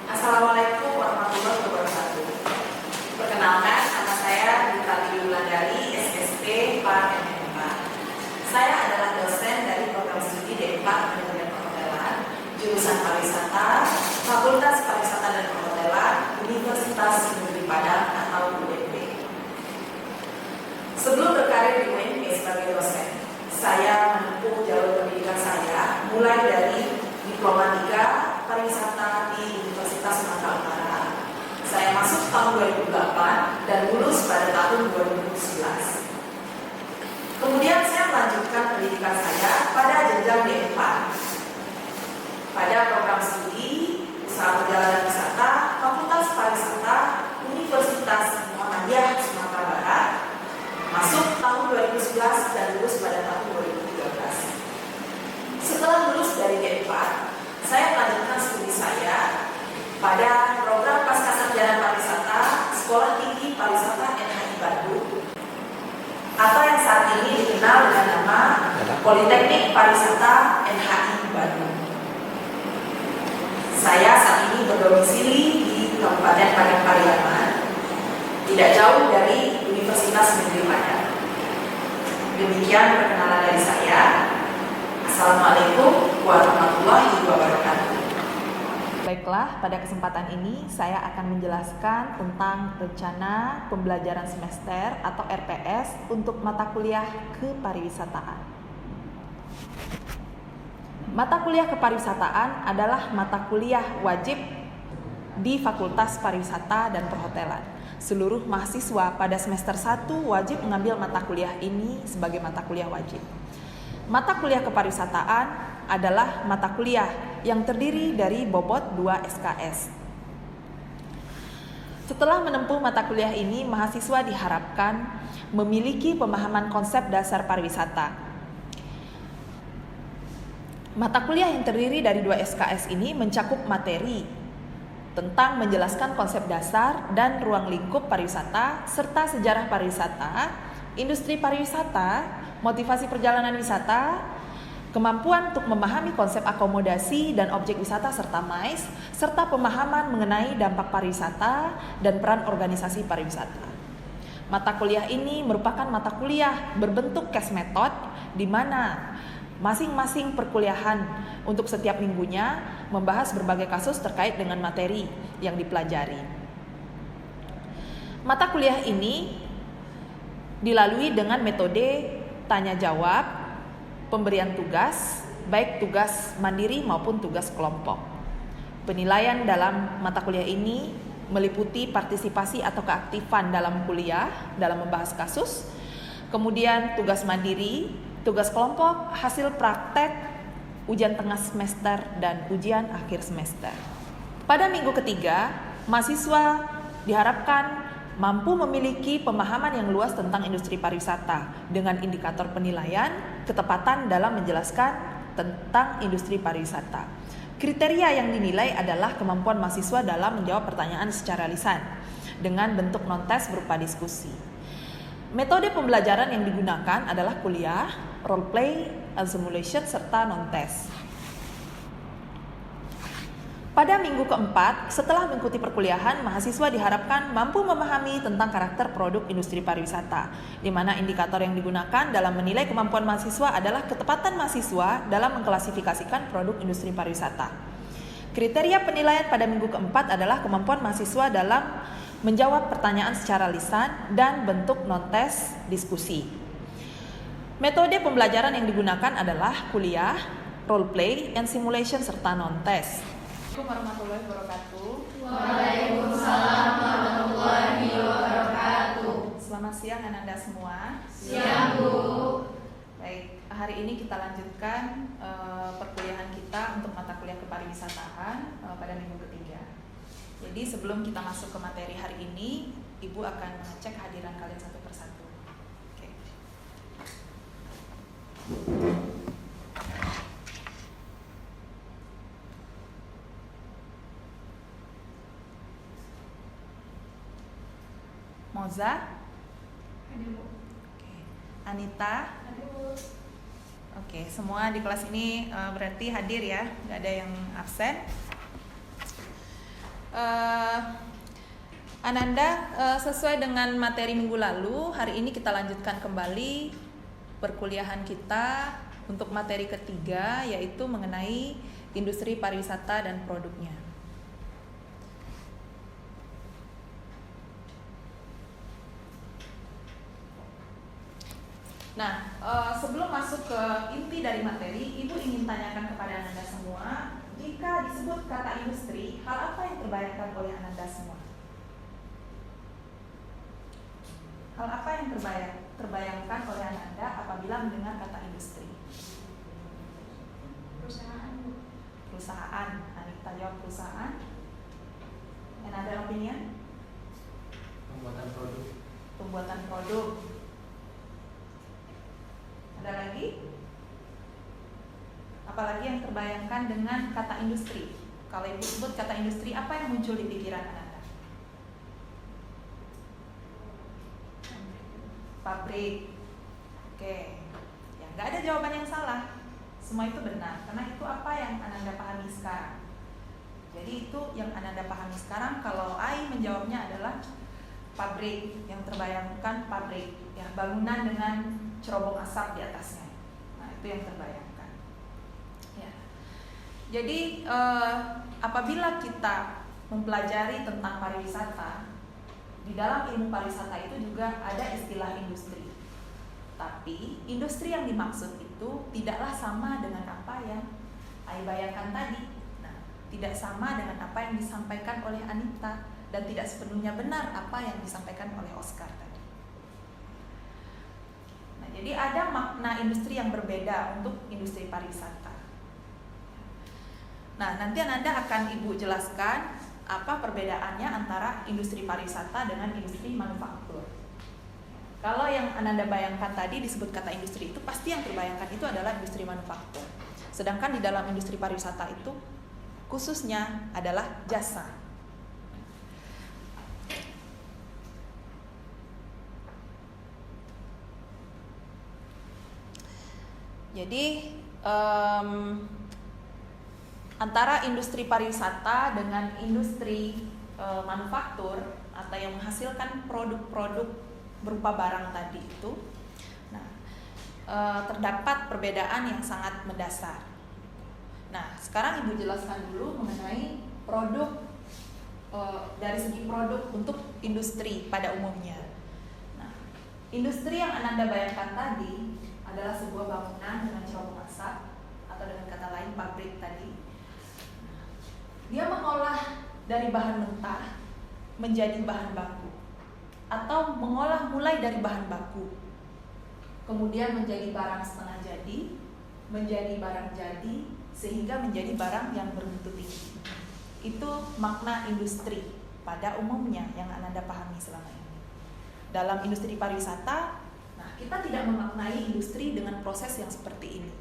Assalamualaikum warahmatullahi wabarakatuh. Perkenalkan, nama saya Dita Wulandari, SSP PAR M4. Saya adalah dosen dari program studi D4 Manajemen Perhotelan, jurusan Pariwisata, Fakultas Pariwisata dan Perhotelan, Universitas Negeri Padang atau UNP. Sebelum berkarir di UNP sebagai dosen, saya menempuh jalur pendidikan saya mulai dari Diploma 3 Pariwisata di Universitas Sumatera Utara. Saya masuk tahun 2008 dan lulus pada tahun 2011. Kemudian saya melanjutkan pendidikan saya pada jenjang D4 pada program studi Usaha Perjalanan Wisata Fakultas Pariwisata Universitas Muhammadiyah Sumatera Barat, masuk tahun 2011 dan lulus pada tahun 2013. Setelah lulus dari D4, saya melanjutkan studi saya pada program Pascasarjana Pariwisata Sekolah Tinggi Pariwisata NHI Bandung, atau yang saat ini dikenal dengan nama Politeknik Pariwisata NHI Bandung. Saya saat ini berdomisili di Kabupaten Padang Pariaman, tidak jauh dari Universitas Negeri Padang. Demikian perkenalan dari saya. Assalamualaikum warahmatullahi wabarakatuh. Baiklah, pada kesempatan ini saya akan menjelaskan tentang rencana pembelajaran semester atau RPS untuk mata kuliah kepariwisataan. Mata kuliah kepariwisataan adalah mata kuliah wajib di Fakultas Pariwisata dan Perhotelan. Seluruh mahasiswa pada semester 1 wajib mengambil mata kuliah ini sebagai mata kuliah wajib. Mata kuliah kepariwisataan adalah mata kuliah yang terdiri dari bobot 2 SKS. Setelah menempuh mata kuliah ini, mahasiswa diharapkan memiliki pemahaman konsep dasar pariwisata. Mata kuliah yang terdiri dari 2 SKS ini mencakup materi tentang menjelaskan konsep dasar dan ruang lingkup pariwisata, serta sejarah pariwisata, industri pariwisata, motivasi perjalanan wisata, kemampuan untuk memahami konsep akomodasi dan objek wisata serta MICE, serta pemahaman mengenai dampak pariwisata dan peran organisasi pariwisata. Mata kuliah ini merupakan mata kuliah berbentuk case method, di mana masing-masing perkuliahan untuk setiap minggunya membahas berbagai kasus terkait dengan materi yang dipelajari. Mata kuliah ini dilalui dengan metode tanya jawab, pemberian tugas, baik tugas mandiri maupun tugas kelompok. Penilaian dalam mata kuliah ini meliputi partisipasi atau keaktifan dalam kuliah dalam membahas kasus, kemudian tugas mandiri, tugas kelompok, hasil praktek, ujian tengah semester, dan ujian akhir semester. Pada minggu ketiga, mahasiswa diharapkan mampu memiliki pemahaman yang luas tentang industri pariwisata dengan indikator penilaian ketepatan dalam menjelaskan tentang industri pariwisata. Kriteria yang dinilai adalah kemampuan mahasiswa dalam menjawab pertanyaan secara lisan dengan bentuk non-tes berupa diskusi. Metode pembelajaran yang digunakan adalah kuliah, role play, and simulation, serta non-tes. Pada minggu keempat, setelah mengikuti perkuliahan, mahasiswa diharapkan mampu memahami tentang karakter produk industri pariwisata, di mana indikator yang digunakan dalam menilai kemampuan mahasiswa adalah ketepatan mahasiswa dalam mengklasifikasikan produk industri pariwisata. Kriteria penilaian pada minggu keempat adalah kemampuan mahasiswa dalam menjawab pertanyaan secara lisan dan bentuk non-tes diskusi. Metode pembelajaran yang digunakan adalah kuliah, role play, and simulation, serta non-tes. Assalamualaikum warahmatullahi wabarakatuh. Waalaikumsalam warahmatullahi wabarakatuh. Selamat siang Anda semua. Siang Bu. Baik, hari ini kita lanjutkan perkuliahan kita untuk mata kuliah kepariwisataan pada minggu ketiga. Jadi sebelum kita masuk ke materi hari ini, Ibu akan mengecek kehadiran kalian satu persatu. Oke. Moza, Oke. Anita, Oke, semua di kelas ini berarti hadir ya, nggak ada yang absen. Ananda, sesuai dengan materi minggu lalu, hari ini kita lanjutkan kembali perkuliahan kita untuk materi ketiga, yaitu mengenai industri pariwisata dan produknya. Nah, sebelum masuk ke inti dari materi, Ibu ingin tanyakan kepada Ananda semua, jika disebut kata industri, hal apa yang terbayangkan oleh Ananda semua? Hal apa yang terbayangkan oleh Ananda apabila mendengar kata industri? Perusahaan. Perusahaan. Anita jawab perusahaan. Another opinion? Pembuatan produk. Pembuatan produk. Ada lagi? Apalagi yang terbayangkan dengan kata industri? Kalau Ibu sebut kata industri, apa yang muncul di pikiran Ananda? Pabrik. Oke. Ya, nggak ada jawaban yang salah. Semua itu benar, karena itu apa yang Ananda pahami sekarang. Jadi itu yang Ananda pahami sekarang. Kalau Ai menjawabnya adalah pabrik, yang terbayangkan pabrik, ya, bangunan dengan cerobong asap di atasnya. Nah, itu yang terbayangkan. Ya. Jadi apabila kita mempelajari tentang pariwisata, di dalam ilmu pariwisata itu juga ada istilah industri. Tapi industri yang dimaksud itu tidaklah sama dengan apa yang Ai bayangkan tadi. Nah, tidak sama dengan apa yang disampaikan oleh Anita, dan tidak sepenuhnya benar apa yang disampaikan oleh Oscar tadi. Nah, jadi ada makna industri yang berbeda untuk industri pariwisata. Nah, nanti Ananda akan Ibu jelaskan apa perbedaannya antara industri pariwisata dengan industri manufaktur. Kalau yang Ananda bayangkan tadi disebut kata industri, itu pasti yang terbayangkan itu adalah industri manufaktur. Sedangkan di dalam industri pariwisata itu khususnya adalah jasa. Jadi antara industri pariwisata dengan industri manufaktur atau yang menghasilkan produk-produk berupa barang tadi itu, nah, terdapat perbedaan yang sangat mendasar. Nah, sekarang Ibu jelaskan dulu mengenai produk dari segi produk untuk industri pada umumnya. Nah, industri yang Ananda bayangkan tadi adalah sebuah bangunan dengan cerobong asap, atau dengan kata lain pabrik tadi. Dia mengolah dari bahan mentah menjadi bahan baku, atau mengolah mulai dari bahan baku, kemudian menjadi barang setengah jadi, menjadi barang jadi, sehingga menjadi barang yang bermutu tinggi. Itu makna industri pada umumnya yang Ananda pahami selama ini. Dalam industri pariwisata, nah, kita tidak memaknai industri dengan proses yang seperti ini.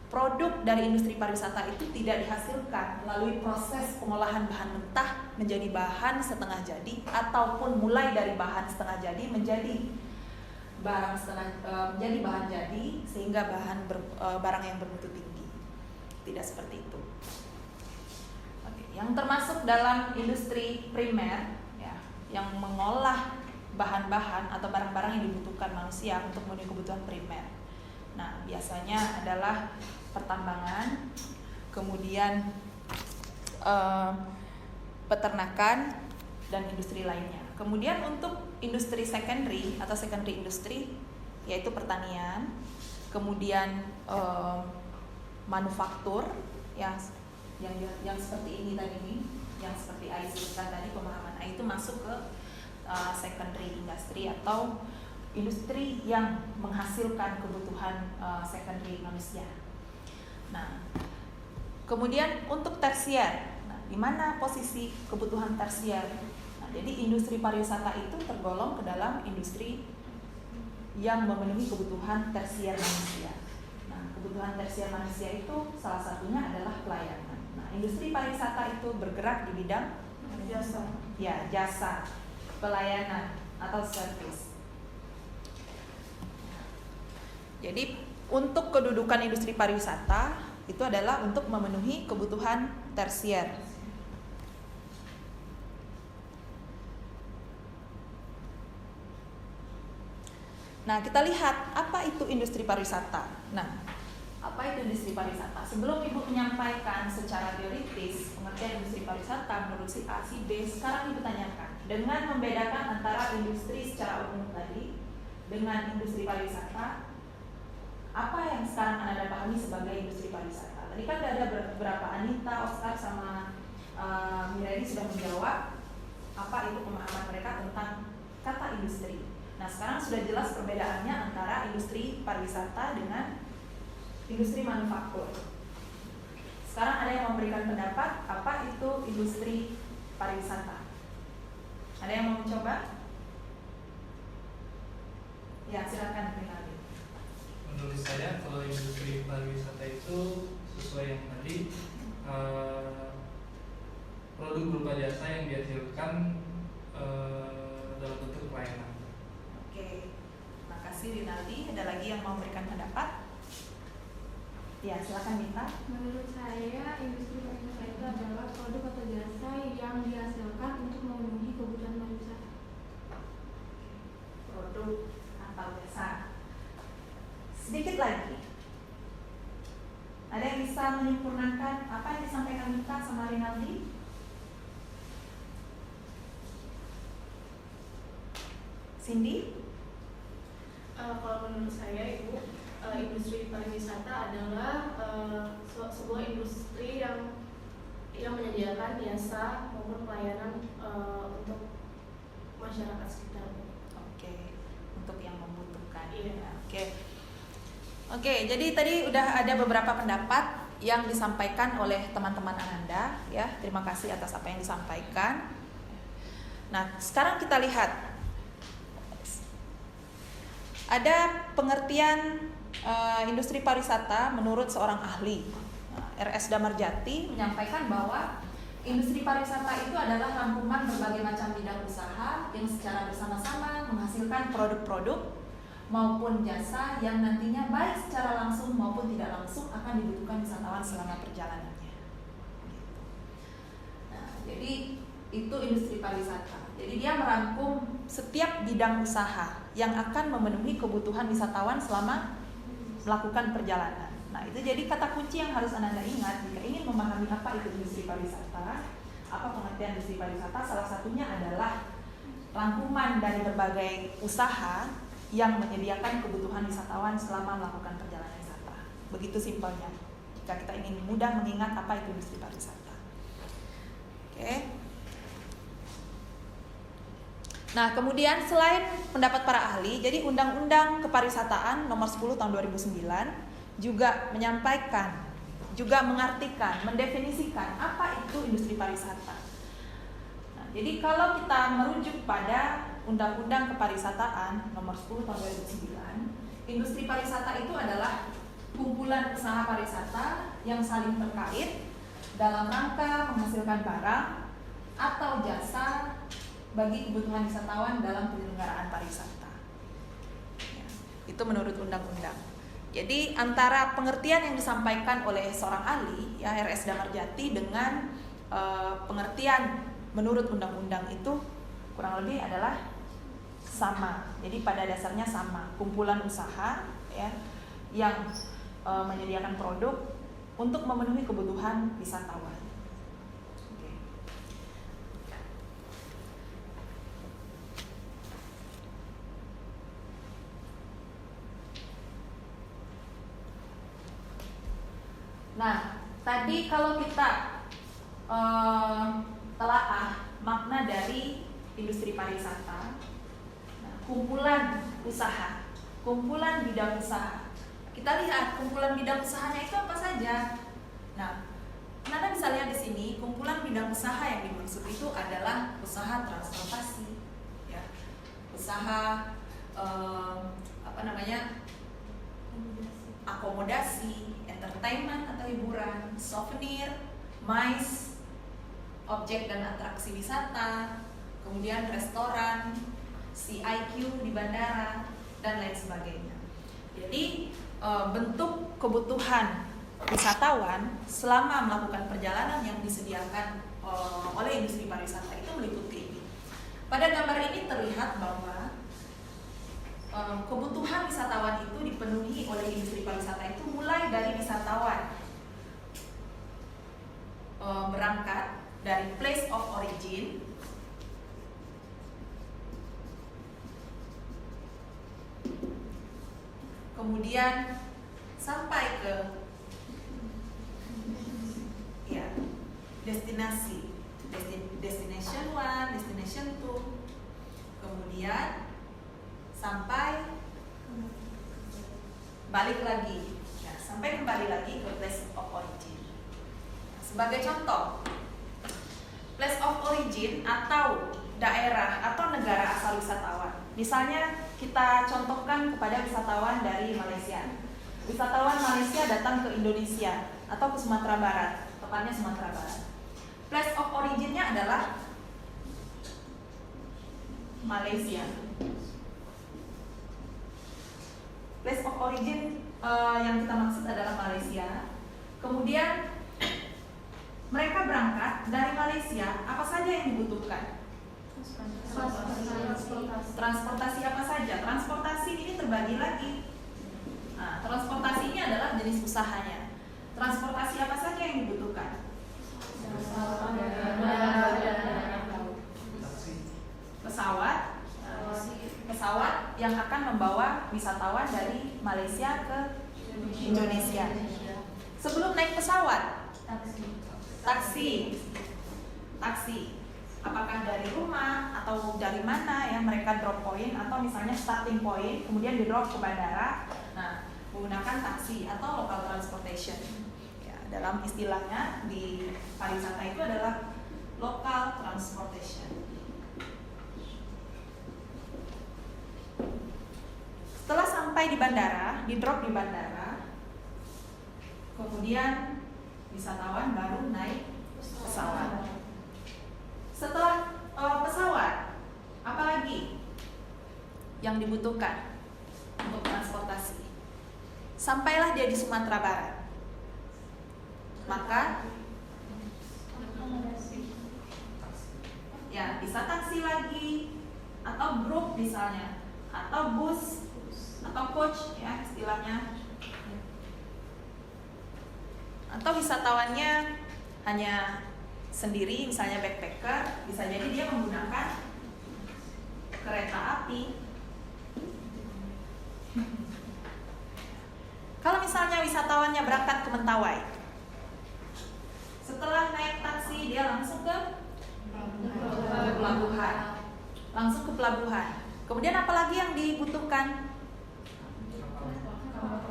Produk dari industri pariwisata itu tidak dihasilkan melalui proses pengolahan bahan mentah menjadi bahan setengah jadi, ataupun mulai dari bahan setengah jadi menjadi menjadi bahan jadi, sehingga barang yang bermutu tinggi. Tidak seperti itu. Oke, yang termasuk dalam industri primer, ya, yang mengolah bahan-bahan atau barang-barang yang dibutuhkan manusia untuk memenuhi kebutuhan primer. Nah, biasanya adalah pertambangan, kemudian peternakan, dan industri lainnya. Kemudian untuk industri secondary atau secondary industri, yaitu pertanian, kemudian manufaktur yang seperti ini tadi nih, yang seperti Ai sebutkan tadi, pemahaman Ai itu masuk ke secondary industry atau industri yang menghasilkan kebutuhan secondary manusia. Nah, kemudian untuk tersier, nah, di mana posisi kebutuhan tersier? Nah, jadi industri pariwisata itu tergolong ke dalam industri yang memenuhi kebutuhan tersier manusia. Nah, kebutuhan tersier manusia itu salah satunya adalah pelayanan. Nah, industri pariwisata itu bergerak di bidang jasa, ya, jasa, pelayanan atau service. Jadi untuk kedudukan industri pariwisata itu adalah untuk memenuhi kebutuhan tersier. Nah, kita lihat apa itu industri pariwisata. Nah, apa itu industri pariwisata? Sebelum Ibu menyampaikan secara teoritis pengertian industri pariwisata menurut si A, si B, sekarang Ibu tanyakan dengan membedakan antara industri secara umum tadi dengan industri pariwisata, apa yang sekarang Anda pahami sebagai industri pariwisata? Tadi kan ada beberapa, Anita, Oscar, sama Miradi sudah menjawab apa itu pemahaman mereka tentang kata industri. Nah, sekarang sudah jelas perbedaannya antara industri pariwisata dengan industri manufaktur. Sekarang ada yang memberikan pendapat apa itu industri pariwisata. Ada yang mau mencoba? Ya, silakan Rinaldi. Menurut saya kalau industri pariwisata itu sesuai yang tadi, produk berupa jasa yang dihasilkan dalam bentuk pelayanan. Oke, terima kasih Rinaldi. Ada lagi yang mau memberikan pendapat? Ya, silakan Mita. Menurut saya, industri pariwisata itu adalah produk atau jasa yang dihasilkan untuk memenuhi kebutuhan pariwisata. Produk atau jasa. Sedikit lagi. Ada yang bisa menyempurnakan apa yang disampaikan Mita sama Rinaldi? Cindy? Kalau menurut saya, Ibu, industri pariwisata adalah sebuah industri yang menyediakan jasa maupun pelayanan untuk masyarakat sekitar. Oke, untuk yang membutuhkan. Iya. Oke, jadi tadi udah ada beberapa pendapat yang disampaikan oleh teman-teman Ananda, ya. Terima kasih atas apa yang disampaikan. Nah, sekarang kita lihat ada pengertian industri pariwisata menurut seorang ahli. RS Damarjati menyampaikan bahwa industri pariwisata itu adalah rangkuman berbagai macam bidang usaha yang secara bersama-sama menghasilkan produk-produk maupun jasa yang nantinya baik secara langsung maupun tidak langsung akan dibutuhkan wisatawan selama perjalanannya. Nah, jadi itu industri pariwisata. Jadi dia merangkum setiap bidang usaha yang akan memenuhi kebutuhan wisatawan selama melakukan perjalanan. Nah, itu jadi kata kunci yang harus Anda ingat jika ingin memahami apa itu industri pariwisata, apa pengertian industri pariwisata. Salah satunya adalah rangkuman dari berbagai usaha yang menyediakan kebutuhan wisatawan selama melakukan perjalanan wisata. Begitu simpelnya jika kita ingin mudah mengingat apa itu industri pariwisata. Oke. Nah, kemudian selain pendapat para ahli, jadi Undang-Undang Kepariwisataan Nomor 10 Tahun 2009 juga menyampaikan, juga mengartikan, mendefinisikan apa itu industri pariwisata. Nah, jadi kalau kita merujuk pada Undang-Undang Kepariwisataan Nomor 10 Tahun 2009, industri pariwisata itu adalah kumpulan usaha pariwisata yang saling terkait dalam rangka menghasilkan barang atau jasa bagi kebutuhan wisatawan dalam penyelenggaraan pariwisata. Ya, itu menurut undang-undang. Jadi antara pengertian yang disampaikan oleh seorang ahli, ya RS Damarjati, dengan pengertian menurut undang-undang itu kurang lebih adalah sama. Jadi pada dasarnya sama, kumpulan usaha ya yang menyediakan produk untuk memenuhi kebutuhan wisatawan. Nah, tadi kalau kita telaah makna dari industri pariwisata, nah, kumpulan usaha, kumpulan bidang usaha. Kita lihat kumpulan bidang usahanya itu apa saja. Nah, Anda bisa lihat di sini kumpulan bidang usaha yang dimaksud itu adalah usaha transportasi, ya, usaha akomodasi, entertainment atau hiburan, souvenir, MICE, objek dan atraksi wisata, kemudian restoran, CIQ di bandara, dan lain sebagainya. Jadi bentuk kebutuhan wisatawan selama melakukan perjalanan yang disediakan oleh industri pariwisata itu meliputi ini. Pada gambar ini terlihat bahwa kebutuhan wisatawan itu dipenuhi oleh industri pariwisata itu mulai dari wisatawan berangkat dari place of origin, kemudian sampai ke destinasi, destination 1, destination 2, kemudian sampai balik lagi, sampai kembali lagi ke place of origin. Sebagai contoh, place of origin atau daerah atau negara asal wisatawan. Misalnya kita contohkan kepada wisatawan dari Malaysia. Wisatawan Malaysia datang ke Indonesia atau ke Sumatera Barat, tepatnya Sumatera Barat. Place of originnya adalah Malaysia. Place of origin yang kita maksud adalah Malaysia. Kemudian mereka berangkat dari Malaysia, apa saja yang dibutuhkan? Transportasi apa saja? Transportasi ini terbagi lagi. Nah, transportasi ini adalah jenis usahanya. Transportasi apa saja yang dibutuhkan? Pesawat yang akan membawa wisatawan dari Malaysia ke Indonesia. Sebelum naik pesawat, taksi. Apakah dari rumah atau dari mana ya mereka drop point atau misalnya starting point, kemudian di drop ke bandara. Nah, menggunakan taksi atau local transportation. Ya, dalam istilahnya di pariwisata itu adalah local transportation. Setelah sampai di bandara, di drop di bandara, kemudian wisatawan baru naik pesawat. Setelah pesawat, apa lagi yang dibutuhkan untuk transportasi? Sampailah dia di Sumatera Barat, maka ya bisa taksi lagi, atau grup misalnya, atau bus, atau coach ya istilahnya, atau wisatawannya hanya sendiri, misalnya backpacker, bisa jadi dia menggunakan kereta api. Kalau misalnya wisatawannya berangkat ke Mentawai, setelah naik taksi dia langsung ke pelabuhan. Kemudian apa lagi yang dibutuhkan?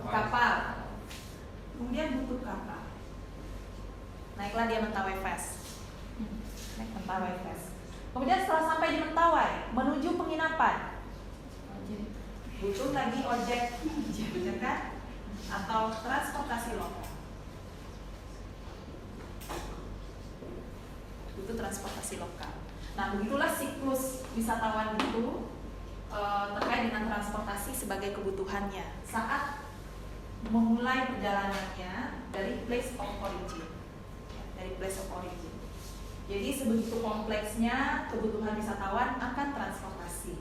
Kapal. Kemudian butuh kapal. Naiklah dia Mentawai Fest. Kemudian setelah sampai di Mentawai, menuju penginapan, butuh lagi ojek, ya kan? Atau transportasi lokal. Butuh transportasi lokal. Nah, begitulah siklus wisatawan itu terkait dengan transportasi sebagai kebutuhannya saat memulai perjalanannya dari place of origin. Jadi sebegitu kompleksnya kebutuhan wisatawan akan transportasi.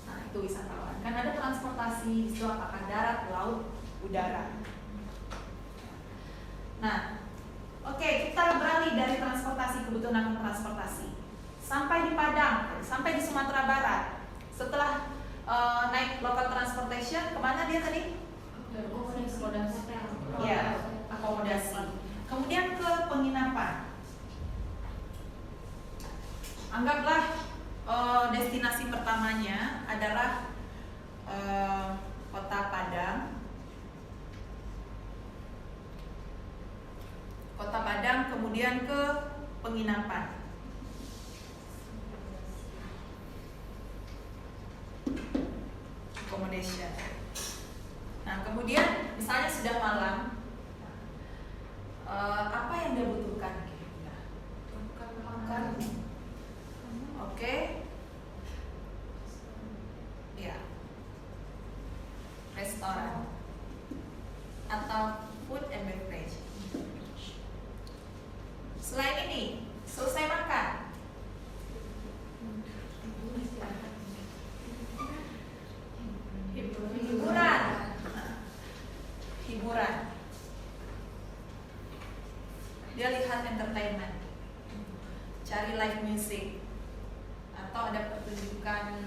Nah, itu wisatawan. Kan ada transportasi, itu apakah darat, laut, udara. Nah, oke, kita beralih dari transportasi, kebutuhan akan transportasi. Sampai di Padang, sampai di Sumatera Barat. Setelah naik local transportation, kemana dia tadi? Ya, akomodasi. Kemudian ke penginapan. Anggaplah destinasi pertamanya adalah Kota Padang, kemudian ke penginapan. Accommodation. Nah, kemudian misalnya sudah malam, apa yang dia butuhkan? Makan. Oke. Ya. Restoran atau food and beverage. Selain ini, selesai makan, cari live music atau ada pertunjukan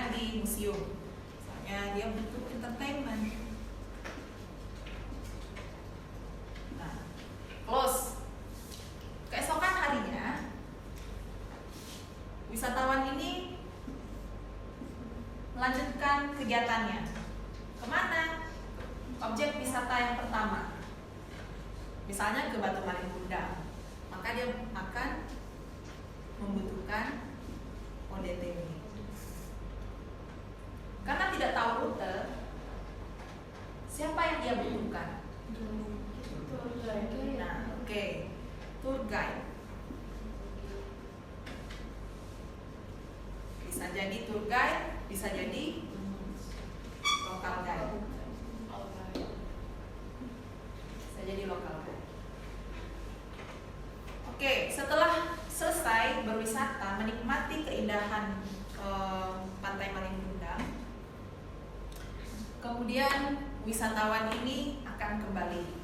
di museum. Misalnya dia butuh entertainment. Nah, close. Keesokan harinya wisatawan ini melanjutkan kegiatannya. Kemana? Objek wisata yang pertama, misalnya ke Batu Maling Kundang, maka dia akan membutuhkan ODTW. Karena tidak tahu rute, siapa yang dia butuhkan? Nah, oke. Tour guide. Bisa jadi tour guide, bisa jadi local guide. Bisa jadi local guide. Oke, setelah selesai berwisata, menikmati keindahan Pantai Maling Kundang, kemudian wisatawan ini akan kembali,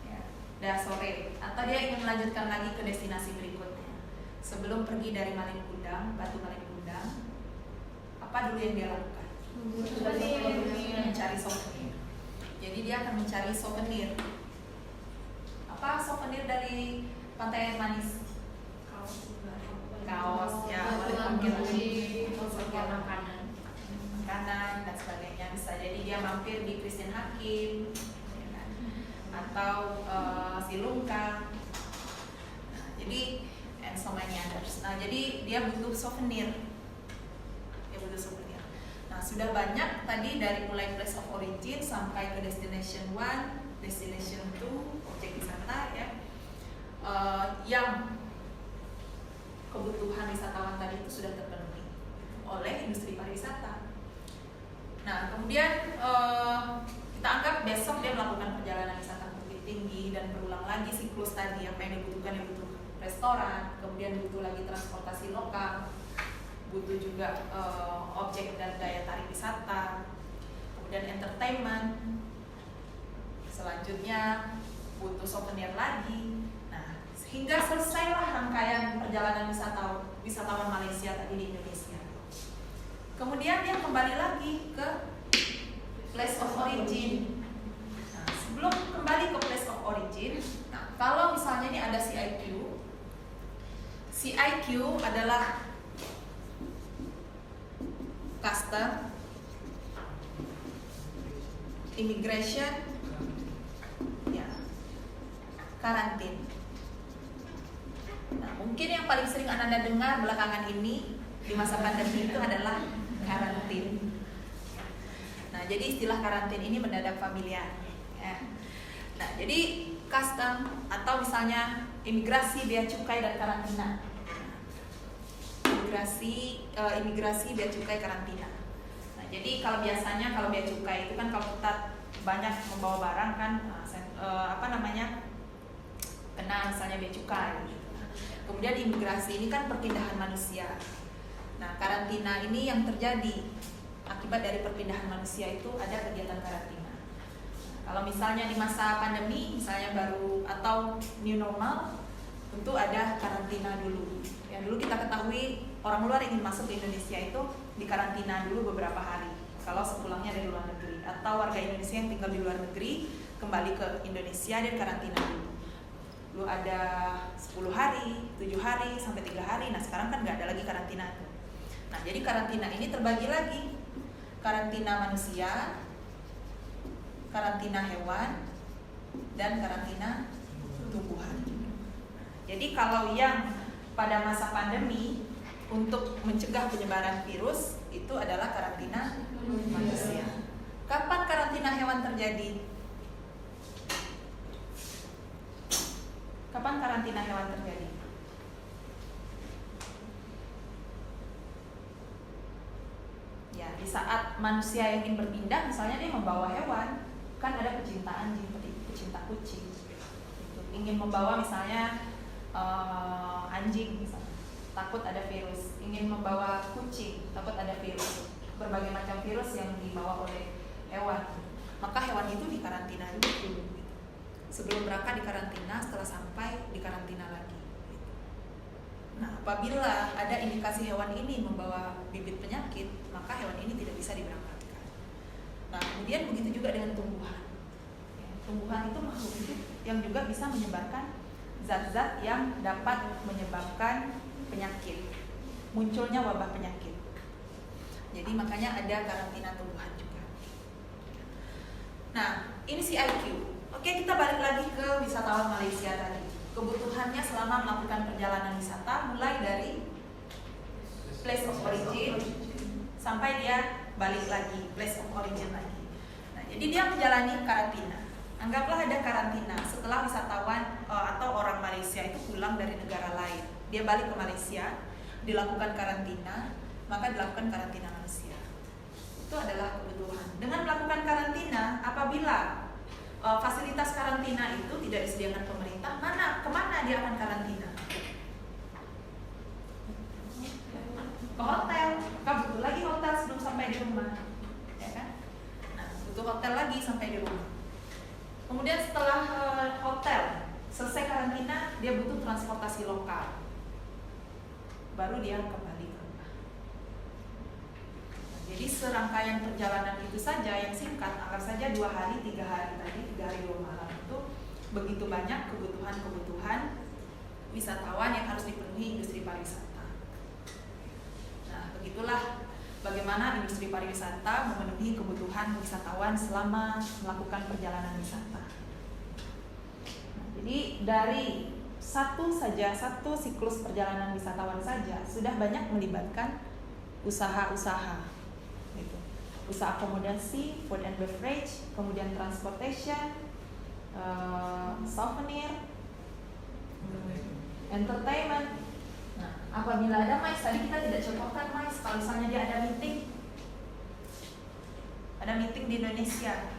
ya, dah sore, atau dia ingin melanjutkan lagi ke destinasi berikutnya. Sebelum pergi dari Maling Kundang, Batu Maling Kundang, apa dulu yang dia lakukan? Mencari souvenir. Jadi dia akan mencari souvenir. Apa souvenir dari Pantai Air Manis? Kaos, ya, makanan dan sebagainya. Bisa jadi dia mampir di Christian Hakim, ya kan? Atau Silungka. Nah, jadi and so many others. Nah, jadi dia butuh souvenir. Nah, sudah banyak tadi dari mulai place of origin sampai ke destination 1, destination 2, objek wisata, ya. Yang kebutuhan wisatawan tadi itu sudah terpenuhi oleh industri pariwisata. Nah, kemudian kita anggap besok dia melakukan perjalanan wisata Bukit Tinggi dan berulang lagi siklus tadi. Apa yang dibutuhkan, dia butuh restoran, kemudian butuh lagi transportasi lokal, butuh juga objek dan daya tarik wisata, kemudian entertainment, selanjutnya butuh souvenir lagi. Nah, hingga selesailah rangkaian perjalanan wisatawan Malaysia tadi di Indonesia. Kemudian dia kembali lagi ke place of origin. Nah, sebelum kembali ke place of origin, nah, kalau misalnya ini ada CIQ adalah custom, immigration, ya, karantin. Nah, mungkin yang paling sering Anda dengar belakangan ini di masa pandemi itu adalah karantin. Nah, jadi istilah karantin ini mendadak familiar, ya. Nah, jadi custom atau misalnya imigrasi, bea cukai dan karantina. Imigrasi, bea cukai, karantina. Nah, jadi kalau biasanya kalau bea cukai itu kan kalau kita banyak membawa barang kan, kena misalnya bea cukai. Kemudian imigrasi ini kan perpindahan manusia. Nah, karantina ini yang terjadi akibat dari perpindahan manusia itu ada kegiatan karantina. Kalau misalnya di masa pandemi, misalnya baru atau new normal, tentu ada karantina dulu. Yang dulu kita ketahui orang luar ingin masuk ke Indonesia itu dikarantina dulu beberapa hari. Kalau sepulangnya dari luar negeri, atau warga Indonesia yang tinggal di luar negeri kembali ke Indonesia dan karantina dulu. Dulu ada 10 hari, 7 hari, sampai 3 hari. Nah, sekarang kan nggak ada lagi karantina itu. Nah, jadi karantina ini terbagi lagi. Karantina manusia, karantina hewan, dan karantina tumbuhan. Jadi kalau yang pada masa pandemi untuk mencegah penyebaran virus itu adalah karantina manusia. Kapan karantina hewan terjadi? Kapan karantina hewan terjadi? Ya, di saat manusia yang ingin berpindah, misalnya dia membawa hewan, kan ada pecinta anjing, pecinta kucing, gitu. Ingin membawa misalnya anjing, misalnya, takut ada virus. Ingin membawa kucing, takut ada virus. Berbagai macam virus yang dibawa oleh hewan, maka hewan itu dikarantina dulu. Sebelum berangkat dikarantina, setelah sampai dikarantina lagi. Nah, apabila ada indikasi hewan ini membawa bibit penyakit, maka hewan ini tidak bisa diberangkatkan. Nah, kemudian begitu juga dengan tumbuhan. Ya, tumbuhan itu makhluk hidup yang juga bisa menyebarkan zat-zat yang dapat menyebabkan penyakit, munculnya wabah penyakit. Jadi makanya ada karantina tumbuhan juga. Nah, ini CIQ. Oke, kita balik lagi ke wisatawan Malaysia tadi. Kebutuhannya selama melakukan perjalanan wisata mulai dari place of origin sampai dia balik lagi place of origin lagi. Nah, jadi dia menjalani karantina. Anggaplah ada karantina setelah wisatawan atau orang Malaysia itu pulang dari negara lain. Dia balik ke Malaysia, dilakukan karantina, maka dilakukan karantina manusia. Itu adalah kebutuhan. Dengan melakukan karantina, apabila fasilitas karantina itu tidak disediakan pemerintah, kemana dia akan karantina? Ke hotel. Kan butuh lagi hotel sebelum sampai di rumah, ya kan? Nah, butuh hotel lagi sampai di rumah. Kemudian setelah hotel selesai karantina, dia butuh transportasi lokal. Baru dia kembali ke rumah. Jadi serangkaian perjalanan itu saja yang singkat, anggap saja 2 hari, 3 hari tadi, 3 hari 2 malam itu begitu banyak kebutuhan-kebutuhan wisatawan yang harus dipenuhi industri pariwisata. Nah, begitulah bagaimana industri pariwisata memenuhi kebutuhan wisatawan selama melakukan perjalanan wisata. Nah, jadi dari satu siklus perjalanan wisatawan saja sudah banyak melibatkan usaha-usaha. Gitu. Usaha akomodasi, food and beverage, kemudian transportation, souvenir, entertainment. Nah, apabila ada MICE, tadi kita tidak contohkan MICE, kalau misalnya dia ada meeting di Indonesia,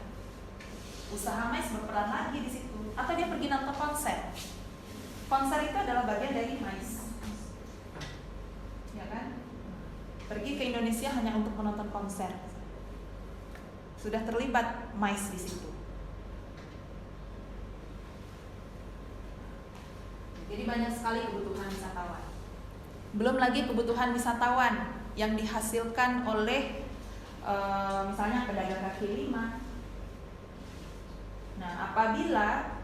usaha MICE berperan lagi di situ. Atau dia pergi nonton konser. Konser itu adalah bagian dari MICE, ya kan? Pergi ke Indonesia hanya untuk menonton konser, sudah terlibat MICE di situ. Jadi banyak sekali kebutuhan wisatawan. Belum lagi kebutuhan wisatawan yang dihasilkan oleh misalnya pedagang kaki lima. Nah, apabila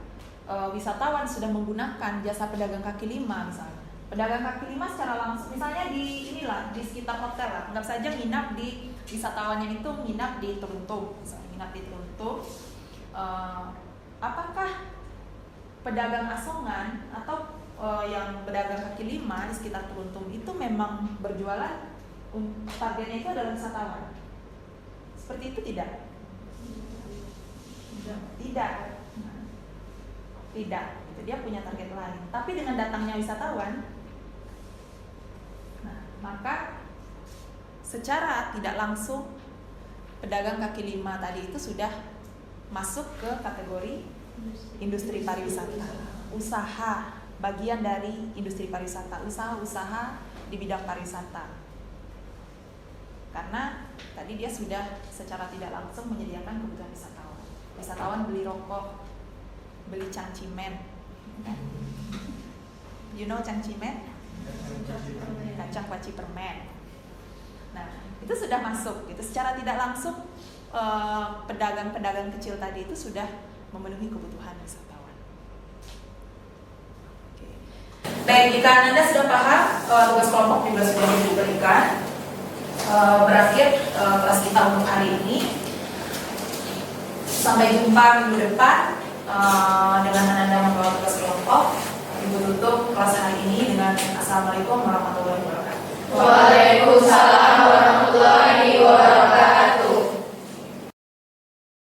wisatawan sudah menggunakan jasa pedagang kaki lima misalnya, pedagang kaki lima secara langsung, misalnya di sekitar hotel lah, anggap saja nginap di wisatawannya itu nginap di Teruntum, misalnya nginap di Teruntum, apakah pedagang asongan atau yang pedagang kaki lima di sekitar Teruntum itu memang berjualan, targetnya itu adalah wisatawan? Seperti itu tidak? Tidak. Itu dia punya target lain. Tapi dengan datangnya wisatawan, nah, maka secara tidak langsung pedagang kaki lima tadi itu sudah masuk ke kategori industri pariwisata, usaha bagian dari industri pariwisata, usaha-usaha di bidang pariwisata. Karena tadi dia sudah secara tidak langsung menyediakan kebutuhan wisatawan. Wisatawan beli rokok, beli cangcimen, you know cangcimen? Kacang kuaci permen. Nah, itu sudah masuk gitu. Secara tidak langsung pedagang-pedagang kecil tadi itu sudah memenuhi kebutuhan wisatawan. Oke. Baik, jika Anda sudah paham tugas kelompok juga sudah diberikan, berakhir kelas kita untuk hari ini. Sampai jumpa minggu depan dengan Anda membawa tugas kelompok. Ibu tutup kelas hari ini dengan Assalamualaikum warahmatullahi wabarakatuh. Waalaikumsalam warahmatullahi wabarakatuh.